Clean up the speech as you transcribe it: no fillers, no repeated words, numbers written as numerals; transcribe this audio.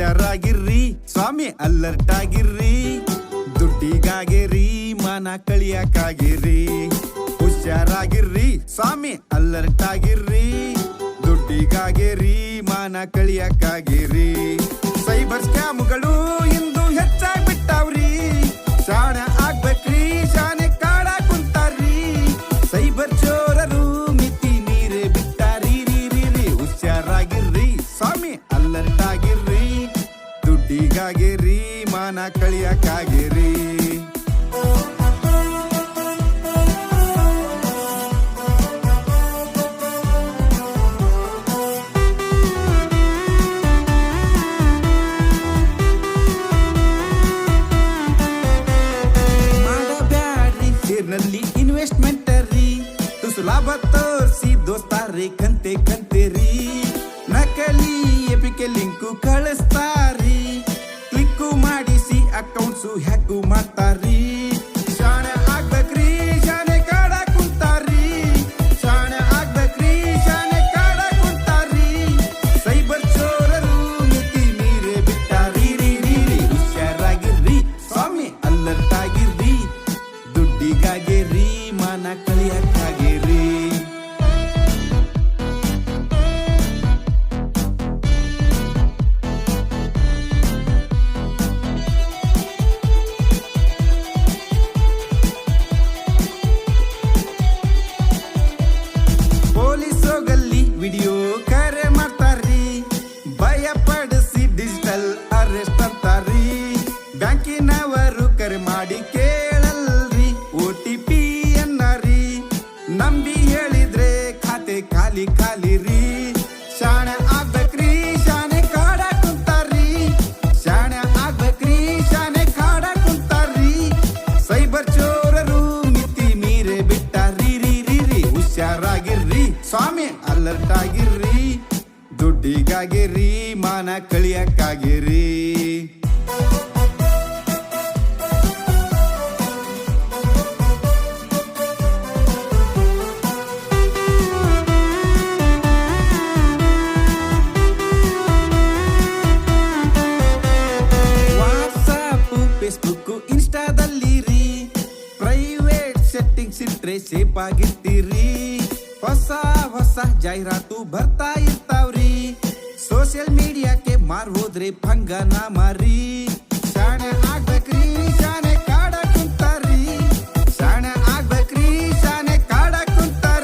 ಹುಷಾರಾಗಿರ್ರಿ ಸ್ವಾಮಿ alert ಆಗಿರ್ರಿ, ದುಡ್ಡಿಗಾಗಿರಿ ಮನ ಕಳಿಯಕ್ಕಾಗಿರಿ. ಹುಷಾರಾಗಿರ್ರಿ ಸ್ವಾಮಿ alert ಆಗಿರ್ರಿ, ದುಡ್ಡಿಗಾಗಿರಿ ಮನ ಕಳಿಯಕ್ಕಾಗಿರಿ. Cyber ಸ್ಕ್ಯಾಮ್ಗಳು ಇಂದು ಹೆಚ್ಚಾಗ್ಬಿಟ್ಟಾವ್ರಿ, ಶಾಣೆ ಆಗ್ಬೇಕ್ರಿ ಶಾಣೆ ಕಾಡ ಕುಂತಾರ್ರಿ. ಸೈಬರ್ ಚೋರರು ಮಿತಿ ಮೀರೆ ಬಿಟ್ಟಾರಿ ರೀ. ಹುಷಾರಾಗಿರ್ರಿ ಸ್ವಾಮಿ ಅಲರ್ಟ್ ಆಗಿರ್ರಿ, ದುಡ್ಡಿಗಾಗಿರಿ ಮನ ಕಳಿಯಕ್ಕಾಗಿರಿ. ನಲ್ಲಿ ಇನ್ವೆಸ್ಟ್ಮೆಂಟ್ ರೀ, ತುಸು ಲಾಭ ತೋರಿಸಿ ದೋಸ್ತಾರಿ ಕಂತೆ ಕಂತೇರಿ. ನಕಲಿ ಎಪಿಕೆ ಲಿಂಕು ಕಳಿಸ್ತಾರಿ, ಕ್ಲಿಕ್ಕು ಮಾಡಿಸಿ ಅಕೌಂಟ್ಸು ಹ್ಯಾಕು ಮಾಡ್ತಾರಿ. ಶಾಣೆ ಆಗ್ಬೇಕ್ರಿ ಶಾಣೆ ಕಾಡ ಕುಂತಾರಿ, ಶಾಣೆ ಆಗ್ಬೇಕ್ರಿ ಶಾಣೆ ಕಾಡ ಕುಂತಾರಿ. ಸೈಬರ್ ಚೋರರು ಮಿತಿ ಮೀರೆ ಬಿಟ್ಟಾರಿ ರೀ. ಹುಷಾರಾಗಿರ್ರಿ ಸ್ವಾಮಿ ಅಲರ್ಟ್ ಆಗಿರ್ರಿ, ದುಡ್ಡಿಗಾಗಿರಿ ಮನ ಕಳಿಯಕ್ಕಾಗಿರಿ. ಪೊಲೀಸ್ ಹೋಗಲ್ಲಿ ವಿಡಿಯೋ ಕರೆ ಮಾಡ್ತಾರ್ರಿ, ಭಯ ಪಡಿಸಿ ಡಿಜಿಟಲ್ ಅರೆಸ್ಟ್ ಅಂತಾರ್ರಿ. ಬ್ಯಾಂಕಿನವರು ಕರೆ ಮಾಡಿ ಕೇಳಲ್ರಿ OTP ಅನ್ನರಿ, ನಂಬಿ ಹೇಳಿದ್ರೆ ಖಾತೆ ಖಾಲಿ ಖಾಲಿ ರೀ. ಶಾಣೆ ಆಗ್ಬೇಕ್ರಿ ಶಾಣೆ ಕಾಡ ಕುಂತಾರ್ರಿ, ಶಾಣೆ ಆಗ್ಬೇಕ್ರಿ ಶಾಣೆ ಕಾಡ ಕುಂತಾರ್ರಿ. ಸೈಬರ್ ಚೋರರು ಮಿತಿ ಮೀರೆ ಬಿಟ್ಟಾರಿ ರೀ. ಹುಷಾರಾಗಿರ್ರಿ ಸ್ವಾಮಿ ಅಲರ್ಟ್ ಆಗಿರ್ರಿ, ದುಡ್ಡಿಗಾಗಿರಿ ಮನ ಕಳಿಯಕ್ಕಾಗಿರಿ. ಫೇಸ್ಬುಕ್ ಇನ್ಸ್ಟಾದಲ್ಲಿ ರೀ, ಪ್ರೈವೇಟ್ ಸೆಟ್ಟಿಂಗ್ಸ್ ಇಟ್ರೆ ಸೇಫ್ ಆಗಿರ್ತೀರಿ. ಹೊಸ ಹೊಸ ಜಾಹೀರಾತು ಬರ್ತಾ ಇರ್ತಾವ್ರಿ, ಸೋಷಿಯಲ್ ಮೀಡಿಯಾಕ್ಕೆ ಮಾರ್ ಹೋದ್ರೆ ಭಂಗನ ಮಾರಿ. ಶಾಣೆ ಆಗ್ಬೇಕ್ರಿ